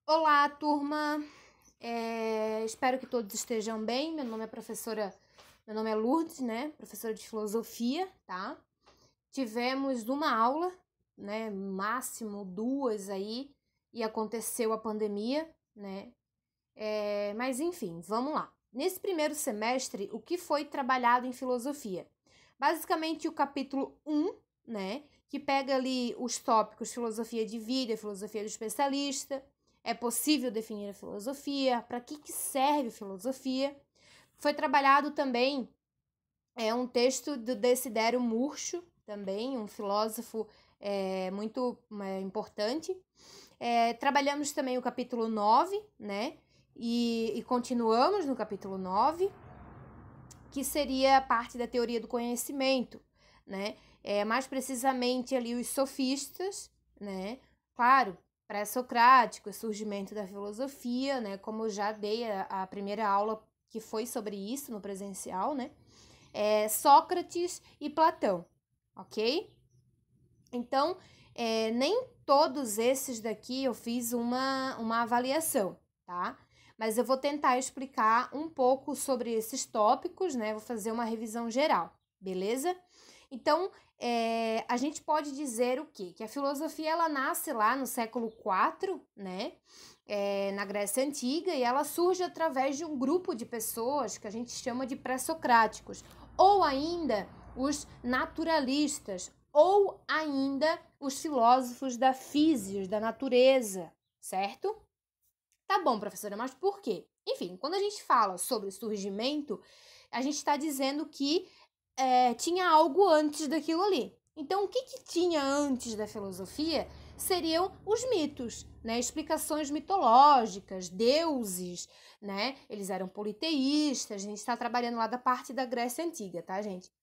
Olá, turma. Espero que todos estejam bem. Meu nome é Lourdes, né? Professora de filosofia, tá? Tivemos uma aula, né? Máximo duas aí, e aconteceu a pandemia, né? Mas enfim, vamos lá. Nesse primeiro semestre, o que foi trabalhado em filosofia? Basicamente o capítulo 1, né? Que pega ali os tópicos filosofia de vida, filosofia do especialista. É possível definir a filosofia? Para que serve filosofia? Foi trabalhado também um texto do Desidério Murcho, também um filósofo muito importante. Trabalhamos também o capítulo 9, né? E continuamos no capítulo 9, que seria a parte da teoria do conhecimento, né? Mais precisamente ali os sofistas, né? Claro, pré-socrático, o surgimento da filosofia, né? Como eu já dei a primeira aula que foi sobre isso no presencial, né? Sócrates e Platão, ok? Então, nem todos esses daqui eu fiz uma avaliação, tá? Mas eu vou tentar explicar um pouco sobre esses tópicos, né? Vou fazer uma revisão geral, beleza? Então, a gente pode dizer o quê? Que a filosofia, ela nasce lá no século IV, né? Na Grécia Antiga, e ela surge através de um grupo de pessoas que a gente chama de pré-socráticos, ou ainda os naturalistas, ou ainda os filósofos da física, da natureza, certo? Tá bom, professora, mas por quê? Enfim, quando a gente fala sobre o surgimento, a gente está dizendo que tinha algo antes daquilo ali. Então, o que tinha antes da filosofia seriam os mitos, né? Explicações mitológicas, deuses, né? Eles eram politeístas, a gente está trabalhando lá da parte da Grécia Antiga, tá, gente?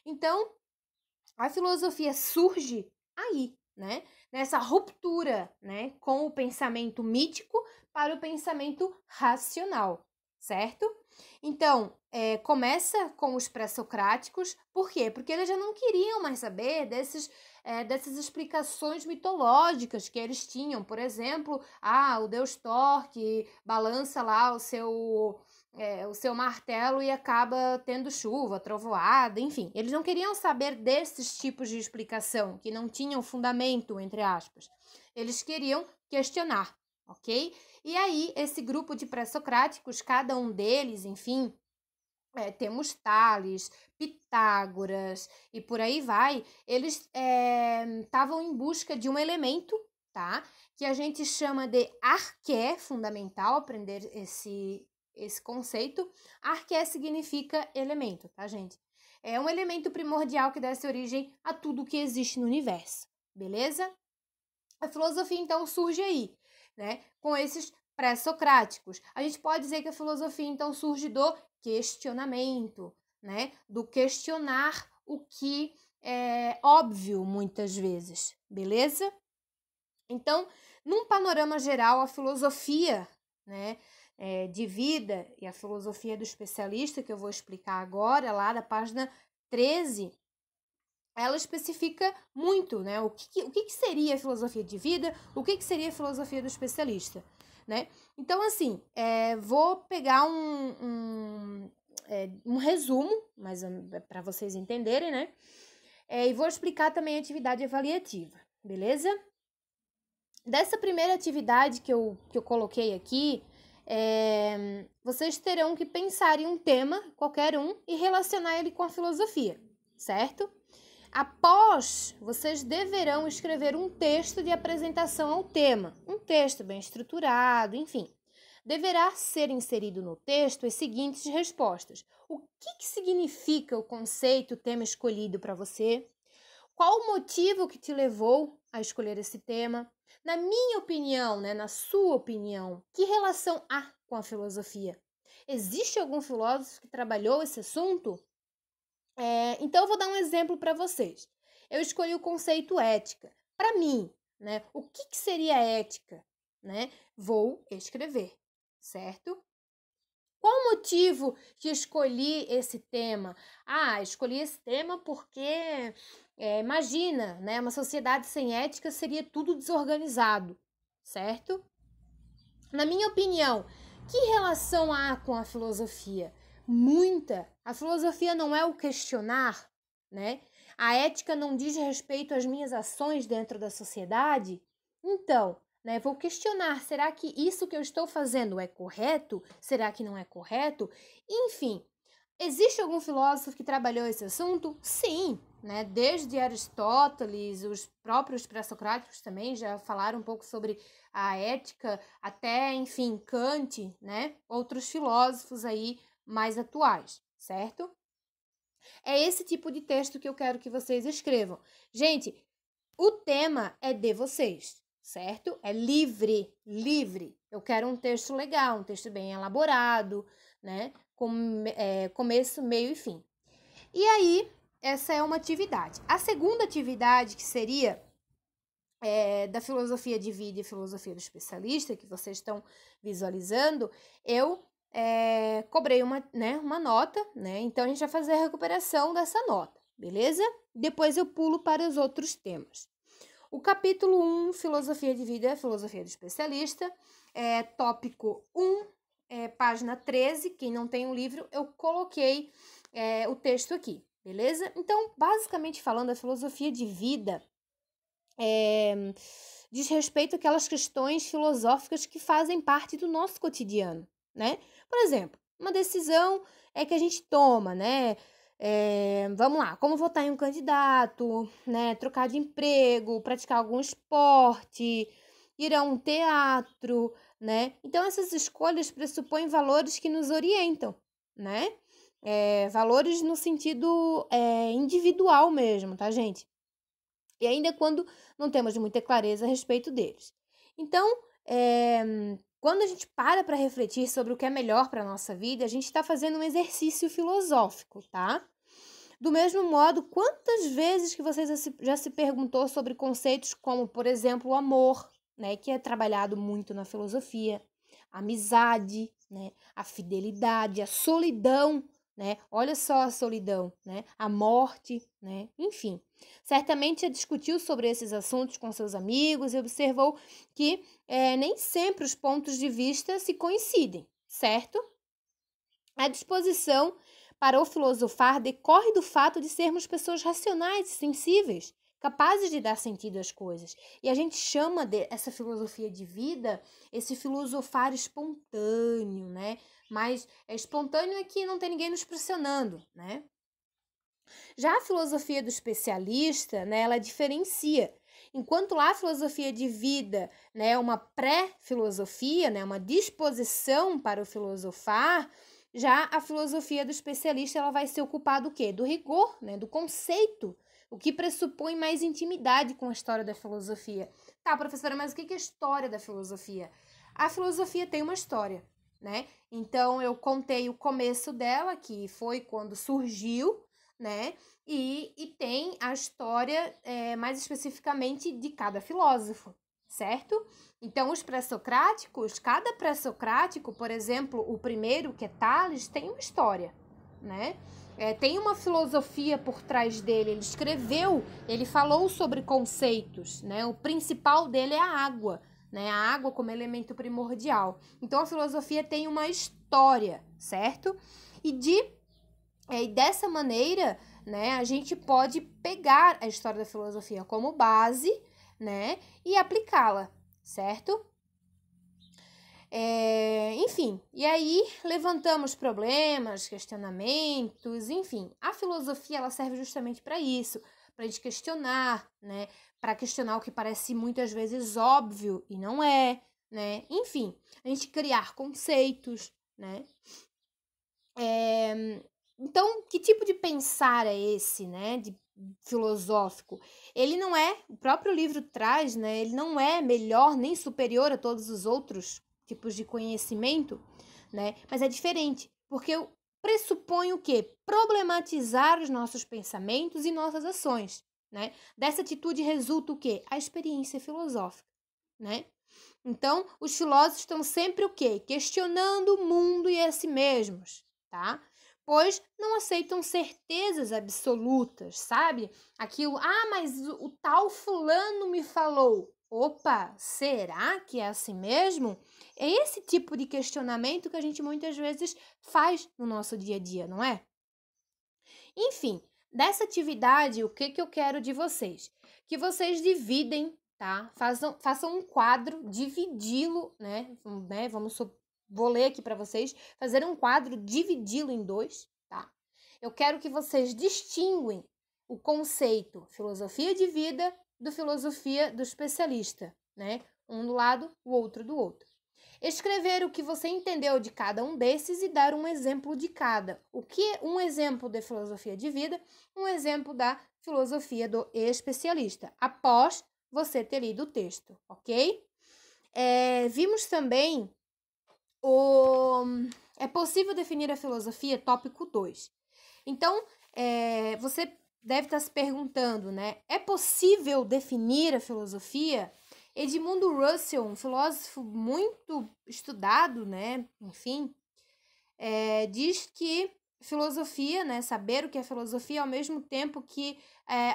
Então, a filosofia surge aí, né? Nessa ruptura, né? Com o pensamento mítico para o pensamento racional, certo? Então, começa com os pré-socráticos, por quê? Porque eles já não queriam mais saber dessas explicações mitológicas que eles tinham. Por exemplo, o deus Thor que balança lá o seu martelo e acaba tendo chuva, trovoada, enfim. Eles não queriam saber desses tipos de explicação, que não tinham fundamento, entre aspas. Eles queriam questionar, ok? E aí, esse grupo de pré-socráticos, cada um deles, enfim, temos Tales, Pitágoras e por aí vai, eles estavam em busca de um elemento, tá? Que a gente chama de arqué, fundamental aprender esse conceito. Arqué significa elemento, tá, gente? É um elemento primordial que dá origem a tudo que existe no universo, beleza? A filosofia, então, surge aí, né? Com esses pré-socráticos. A gente pode dizer que a filosofia, então, surge do questionamento, né? Do questionar o que é óbvio, muitas vezes, beleza? Então, num panorama geral, a filosofia, né, de vida e a filosofia do especialista, que eu vou explicar agora, lá da página 13, ela especifica muito, né, o que seria a filosofia de vida, o que seria a filosofia do especialista, né? Então, assim, vou pegar um resumo, mas para vocês entenderem, né? E vou explicar também a atividade avaliativa, beleza? Dessa primeira atividade que eu coloquei aqui, vocês terão que pensar em um tema, qualquer um, e relacionar ele com a filosofia, certo? Após, vocês deverão escrever um texto de apresentação ao tema, um texto bem estruturado, enfim. Deverá ser inserido no texto as seguintes respostas. O que significa o conceito, o tema escolhido para você? Qual o motivo que te levou a escolher esse tema? Na minha opinião, né, na sua opinião, que relação há com a filosofia? Existe algum filósofo que trabalhou esse assunto? Então, eu vou dar um exemplo para vocês. Eu escolhi o conceito ética. Para mim, né, o que seria ética? Né? Vou escrever, certo? Qual o motivo que escolhi esse tema? Escolhi esse tema porque, imagina, né, uma sociedade sem ética seria tudo desorganizado, certo? Na minha opinião, que relação há com a filosofia? Muita. A filosofia não é o questionar, né? A ética não diz respeito às minhas ações dentro da sociedade? Então, né, vou questionar, será que isso que eu estou fazendo é correto? Será que não é correto? Enfim, existe algum filósofo que trabalhou esse assunto? Sim, né? Desde Aristóteles, os próprios pré-socráticos também já falaram um pouco sobre a ética, até, enfim, Kant, né? Outros filósofos aí mais atuais, certo? É esse tipo de texto que eu quero que vocês escrevam. Gente, o tema é de vocês, certo? É livre, livre. Eu quero um texto legal, um texto bem elaborado, né? Com começo, meio e fim. E aí, essa é uma atividade. A segunda atividade, que seria da filosofia de vida e filosofia do especialista, que vocês estão visualizando, eu cobrei uma nota, né? Então, a gente vai fazer a recuperação dessa nota, beleza? Depois eu pulo para os outros temas. O capítulo 1, filosofia de vida e filosofia do especialista, tópico 1, página 13, quem não tem o livro, eu coloquei o texto aqui, beleza? Então, basicamente falando, a filosofia de vida diz respeito àquelas questões filosóficas que fazem parte do nosso cotidiano, né? Por exemplo, uma decisão que a gente toma, né? Vamos lá, como votar em um candidato, né? Trocar de emprego, praticar algum esporte, ir a um teatro, né? Então, essas escolhas pressupõem valores que nos orientam, né? Valores no sentido individual mesmo, tá, gente? E ainda quando não temos muita clareza a respeito deles. Então, quando a gente para refletir sobre o que é melhor para a nossa vida, a gente está fazendo um exercício filosófico, tá? Do mesmo modo, quantas vezes que você já se perguntou sobre conceitos como, por exemplo, o amor, né, que é trabalhado muito na filosofia, a amizade, né, a fidelidade, a solidão, né? Olha só a solidão, né? A morte, né? Enfim, certamente já discutiu sobre esses assuntos com seus amigos e observou que nem sempre os pontos de vista se coincidem, certo? A disposição para o filosofar decorre do fato de sermos pessoas racionais e sensíveis, capazes de dar sentido às coisas. E a gente chama essa filosofia de vida, esse filosofar espontâneo, né? Mas espontâneo é que não tem ninguém nos pressionando, né? Já a filosofia do especialista, né, ela diferencia. Enquanto lá a filosofia de vida, né, é uma pré-filosofia, né, uma disposição para o filosofar, já a filosofia do especialista ela vai se ocupar do quê? Do rigor, né, do conceito, o que pressupõe mais intimidade com a história da filosofia. Tá, professora, mas o que é a história da filosofia? A filosofia tem uma história, né? Então, eu contei o começo dela, que foi quando surgiu, né? E tem a história, mais especificamente, de cada filósofo, certo? Então, os pré-socráticos, cada pré-socrático, por exemplo, o primeiro, que é Tales, tem uma história, né? Tem uma filosofia por trás dele, ele escreveu, ele falou sobre conceitos, né? O principal dele é a água, né? A água como elemento primordial. Então, a filosofia tem uma história, certo? E dessa maneira, né, a gente pode pegar a história da filosofia como base, né, e aplicá-la, certo? Enfim, e aí levantamos problemas, questionamentos, enfim. A filosofia, ela serve justamente para isso, para a gente questionar, né, para questionar o que parece muitas vezes óbvio e não é, né? Enfim, a gente criar conceitos, né? Então, que tipo de pensar é esse, né, de filosófico? Ele não é, o próprio livro traz, né, ele não é melhor nem superior a todos os outros tipos de conhecimento, né, mas é diferente, porque pressupõe o quê? Problematizar os nossos pensamentos e nossas ações, né? Dessa atitude resulta o quê? A experiência filosófica, né? Então, os filósofos estão sempre o quê? Questionando o mundo e a si mesmos, tá? Pois não aceitam certezas absolutas, sabe? Aquilo, mas o tal fulano me falou. Opa, será que é assim mesmo? É esse tipo de questionamento que a gente muitas vezes faz no nosso dia a dia, não é? Enfim, dessa atividade, o que eu quero de vocês? Que vocês dividem, tá? Façam um quadro, dividi-lo, vou ler aqui para vocês, fazer um quadro, dividi-lo em dois, tá? Eu quero que vocês distinguem o conceito filosofia de vida do filosofia do especialista, né? Um do lado, o outro do outro. Escrever o que você entendeu de cada um desses e dar um exemplo de cada. O que é um exemplo de filosofia de vida, um exemplo da filosofia do especialista, após você ter lido o texto, ok? Vimos também é possível definir a filosofia, tópico 2. Então, você deve estar se perguntando, né? É possível definir a filosofia? Edmundo Russell, um filósofo muito estudado, né? Enfim, diz que filosofia, né? Saber o que é filosofia ao mesmo tempo que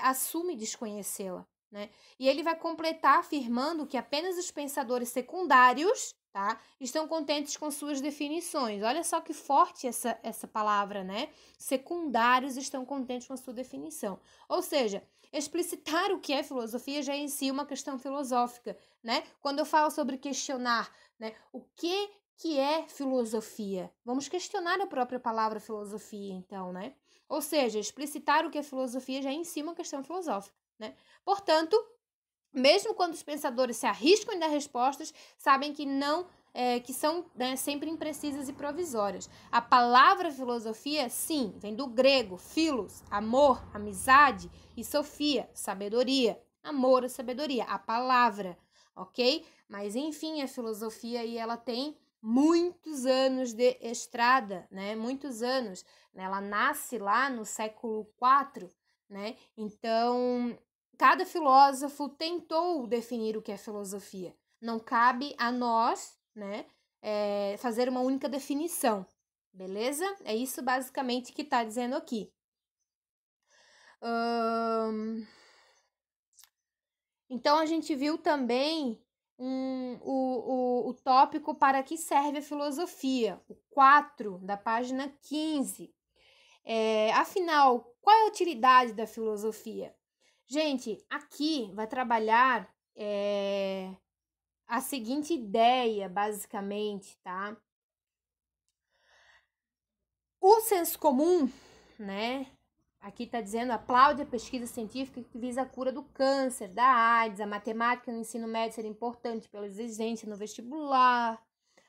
assume desconhecê-la, né? E ele vai completar afirmando que apenas os pensadores secundários, tá, estão contentes com suas definições. Olha só que forte essa palavra, né? Secundários estão contentes com a sua definição. Ou seja, explicitar o que é filosofia já é em si uma questão filosófica, né? Quando eu falo sobre questionar, né, o que é filosofia? Vamos questionar a própria palavra filosofia, então, né? Ou seja, explicitar o que é filosofia já é em si uma questão filosófica, né? Portanto, mesmo quando os pensadores se arriscam em dar respostas, sabem que não que são, né, sempre imprecisas e provisórias. A palavra filosofia, sim, vem do grego, philos, amor, amizade, e sofia, sabedoria. Amor e sabedoria, a palavra, ok? Mas, enfim, a filosofia aí, ela tem muitos anos de estrada, né? Muitos anos. Ela nasce lá no século IV, né? Então, cada filósofo tentou definir o que é filosofia. Não cabe a nós, né, fazer uma única definição, beleza? É isso basicamente que está dizendo aqui. Então, a gente viu também o tópico para que serve a filosofia, o 4 da página 15. Afinal, qual é a utilidade da filosofia? Gente, aqui vai trabalhar a seguinte ideia, basicamente, tá? O senso comum, né? Aqui está dizendo, aplaude a pesquisa científica que visa a cura do câncer, da AIDS, a matemática no ensino médio ser importante pela exigência no vestibular,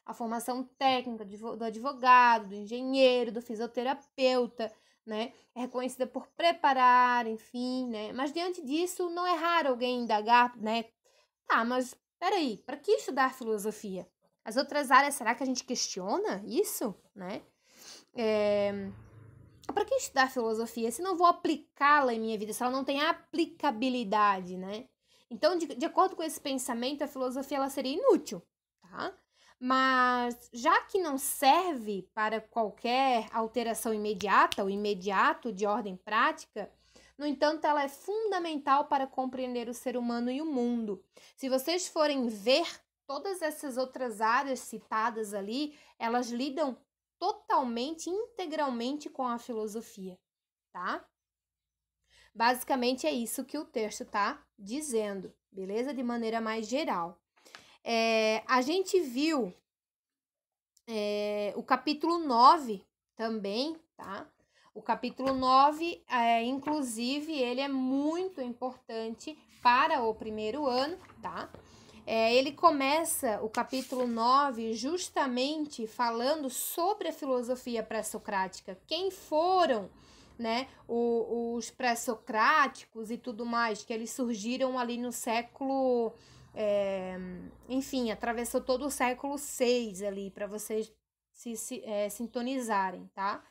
a formação técnica do advogado, do engenheiro, do fisioterapeuta, né? É reconhecida por preparar, enfim, né? Mas diante disso, não é raro alguém indagar, né? Tá, mas peraí, para que estudar filosofia? As outras áreas, será que a gente questiona isso, né? Para que estudar filosofia se não vou aplicá-la em minha vida, se ela não tem aplicabilidade, né? Então, de acordo com esse pensamento, a filosofia ela seria inútil, tá? Mas já que não serve para qualquer alteração imediata, ou imediato de ordem prática, no entanto, ela é fundamental para compreender o ser humano e o mundo. Se vocês forem ver todas essas outras áreas citadas ali, elas lidam totalmente, integralmente com a filosofia, tá? Basicamente é isso que o texto tá dizendo, beleza? De maneira mais geral. A gente viu o capítulo 9 também, tá? O capítulo 9, inclusive, ele é muito importante para o primeiro ano, tá? Ele começa o capítulo 9 justamente falando sobre a filosofia pré-socrática. Quem foram, né, os pré-socráticos e tudo mais, que eles surgiram ali no século... enfim, atravessou todo o século 6 ali, para vocês se sintonizarem, tá?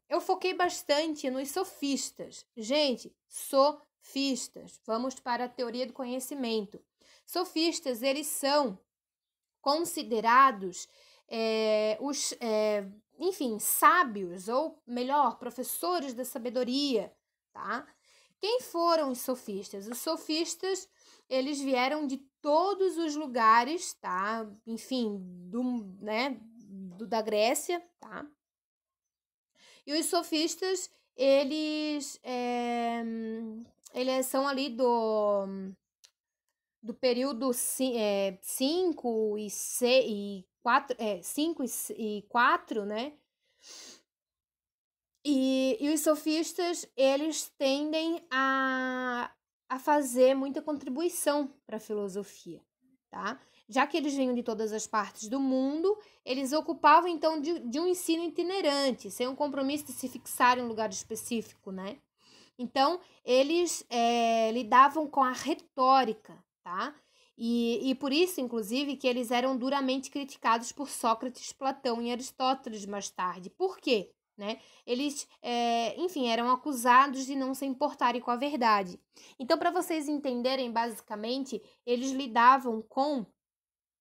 Eu foquei bastante nos sofistas. Gente, sofistas. Vamos para a teoria do conhecimento. Sofistas, eles são considerados enfim, sábios, ou melhor, professores da sabedoria, tá? Quem foram os sofistas? Os sofistas, eles vieram de todos os lugares, tá? Enfim, da Grécia, tá? E os sofistas, eles são ali do período 5 e 4, 5 e 4, né? E os sofistas, eles tendem a fazer muita contribuição para a filosofia, tá? Já que eles vinham de todas as partes do mundo, eles ocupavam, então, de um ensino itinerante, sem um compromisso de se fixar em um lugar específico, né? Então, eles lidavam com a retórica, tá? E por isso, inclusive, que eles eram duramente criticados por Sócrates, Platão e Aristóteles mais tarde. Por quê? Né? Eles, enfim, eram acusados de não se importarem com a verdade. Então, para vocês entenderem, basicamente, eles lidavam com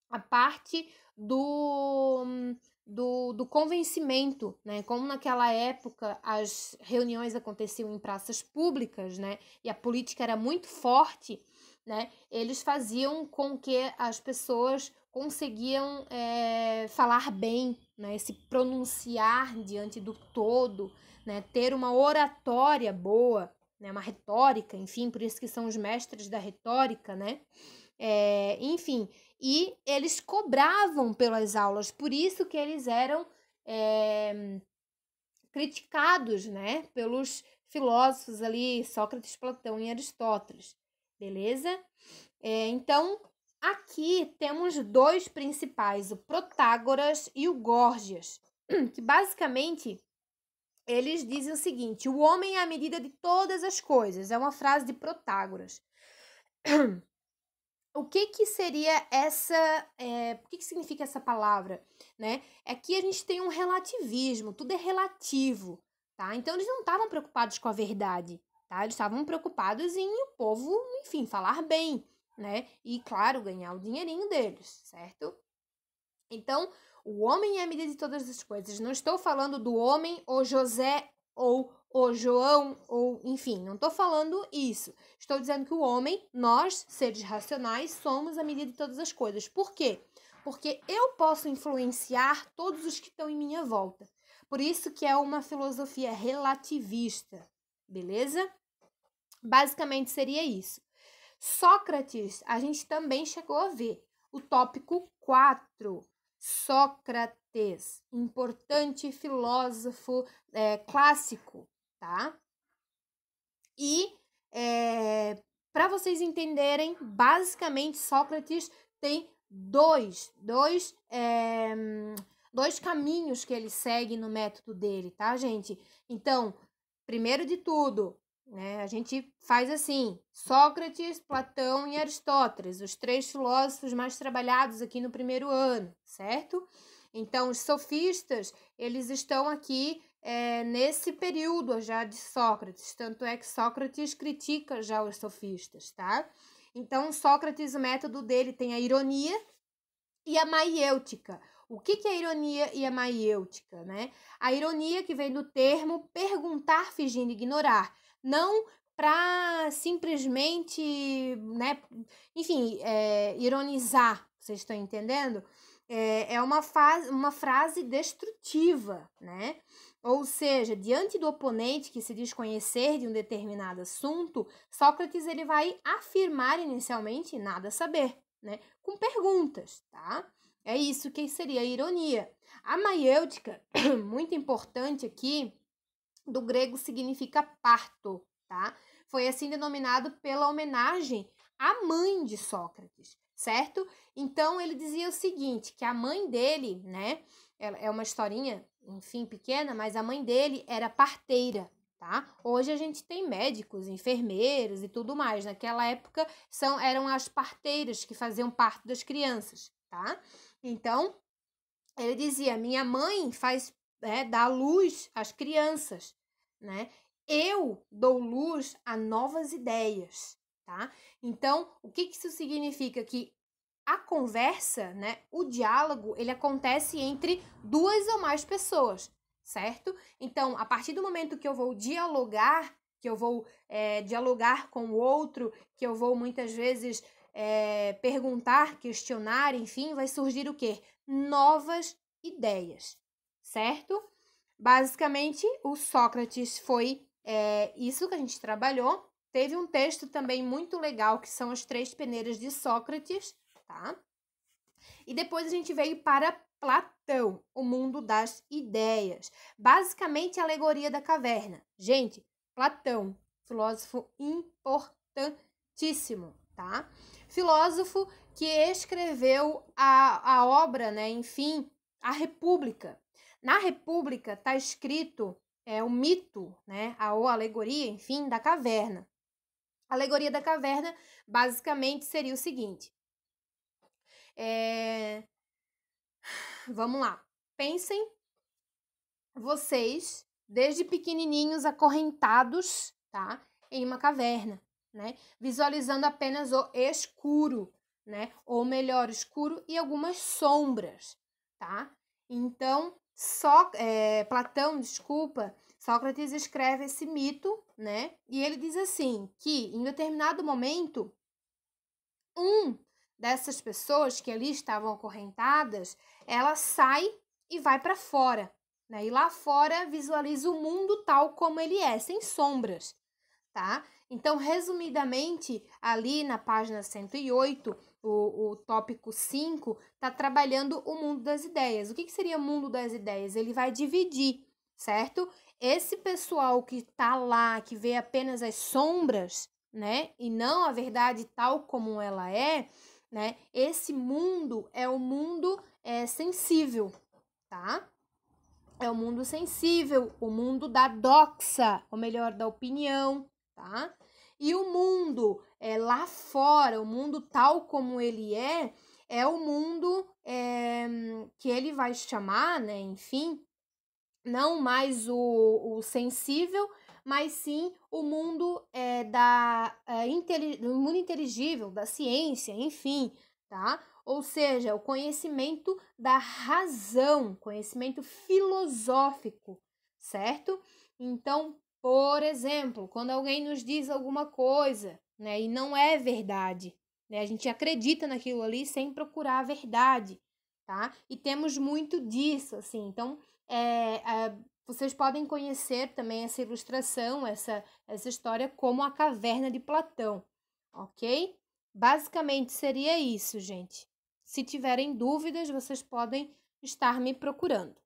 a parte do convencimento, né? Como naquela época as reuniões aconteciam em praças públicas, né? E a política era muito forte, né? Eles faziam com que as pessoas conseguiam falar bem, né? Se pronunciar diante do todo, né? Ter uma oratória boa, né? Uma retórica, enfim, por isso que são os mestres da retórica, né? Enfim, e eles cobravam pelas aulas, por isso que eles eram criticados, né, pelos filósofos ali, Sócrates, Platão e Aristóteles, beleza? Então, aqui temos dois principais, o Protágoras e o Górgias, que basicamente eles dizem o seguinte: o homem é a medida de todas as coisas, é uma frase de Protágoras. O que seria essa, o que significa essa palavra, né? É que a gente tem um relativismo, tudo é relativo, tá? Então, eles não estavam preocupados com a verdade, tá? Eles estavam preocupados em o povo, enfim, falar bem, né? E, claro, ganhar o dinheirinho deles, certo? Então, o homem é a medida de todas as coisas. Não estou falando do homem, ou José, ou o João, ou enfim, não estou falando isso. Estou dizendo que o homem, nós, seres racionais, somos a medida de todas as coisas. Por quê? Porque eu posso influenciar todos os que estão em minha volta. Por isso que é uma filosofia relativista, beleza? Basicamente seria isso. Sócrates, a gente também chegou a ver. O tópico 4, Sócrates, importante filósofo clássico, tá? E para vocês entenderem, basicamente Sócrates tem dois caminhos que ele segue no método dele, tá, gente? Então, primeiro de tudo, né, a gente faz assim: Sócrates, Platão e Aristóteles, os três filósofos mais trabalhados aqui no primeiro ano, certo? Então, os sofistas, eles estão aqui nesse período já de Sócrates, tanto é que Sócrates critica já os sofistas, tá? Então, Sócrates, o método dele tem a ironia e a maiêutica. O que é a ironia e a maiêutica, né? A ironia, que vem do termo perguntar fingindo ignorar, não para simplesmente, né, enfim, ironizar, vocês estão entendendo? É uma frase destrutiva, né? Ou seja, diante do oponente que se diz conhecer de um determinado assunto, Sócrates ele vai afirmar inicialmente nada saber, né? Com perguntas, tá? É isso que seria a ironia. A maiêutica, muito importante aqui, do grego significa parto, tá? Foi assim denominado pela homenagem à mãe de Sócrates, certo? Então, ele dizia o seguinte, que a mãe dele, né, é uma historinha, enfim, pequena, mas a mãe dele era parteira, tá? Hoje a gente tem médicos, enfermeiros e tudo mais. Naquela época, eram as parteiras que faziam parto das crianças, tá? Então, ele dizia, minha mãe dá luz às crianças, né? Eu dou luz a novas ideias, tá? Então, o que isso significa? Que a conversa, né, o diálogo, ele acontece entre duas ou mais pessoas, certo? Então, a partir do momento que eu vou dialogar, que eu vou dialogar com o outro, que eu vou muitas vezes perguntar, questionar, enfim, vai surgir o quê? Novas ideias, certo? Basicamente, o Sócrates foi isso que a gente trabalhou. Teve um texto também muito legal, que são as 3 peneiras de Sócrates, tá? E depois a gente veio para Platão, o mundo das ideias. Basicamente, a alegoria da caverna. Gente, Platão, filósofo importantíssimo, tá? Filósofo que escreveu a obra, né? Enfim, a República. Na República está escrito o mito, né? A alegoria, enfim, da caverna. A alegoria da caverna, basicamente, seria o seguinte. Vamos lá. Pensem vocês, desde pequenininhos, acorrentados, tá? Em uma caverna, né? Visualizando apenas o escuro, né? Ou melhor, escuro e algumas sombras, tá? Então, Platão, Sócrates escreve esse mito, né? E ele diz assim, que em determinado momento, dessas pessoas que ali estavam acorrentadas, ela sai e vai para fora, né? E lá fora visualiza o mundo tal como ele é, sem sombras, tá? Então, resumidamente, ali na página 108, o tópico 5, está trabalhando o mundo das ideias. O que seria o mundo das ideias? Ele vai dividir, certo? Esse pessoal que está lá, que vê apenas as sombras, né? E não a verdade tal como ela é, né? Esse mundo é o mundo sensível, tá? É o mundo sensível, o mundo da doxa, ou melhor, da opinião, tá? E o mundo lá fora, o mundo tal como ele é o mundo que ele vai chamar, né? Enfim, não mais o sensível, mas sim o mundo do mundo inteligível, da ciência, enfim, tá? Ou seja, o conhecimento da razão, conhecimento filosófico, certo? Então, por exemplo, quando alguém nos diz alguma coisa, né, e não é verdade, né, a gente acredita naquilo ali sem procurar a verdade, tá? E temos muito disso, assim, então vocês podem conhecer também essa ilustração, essa história como a caverna de Platão, ok? Basicamente seria isso, gente. Se tiverem dúvidas, vocês podem estar me procurando.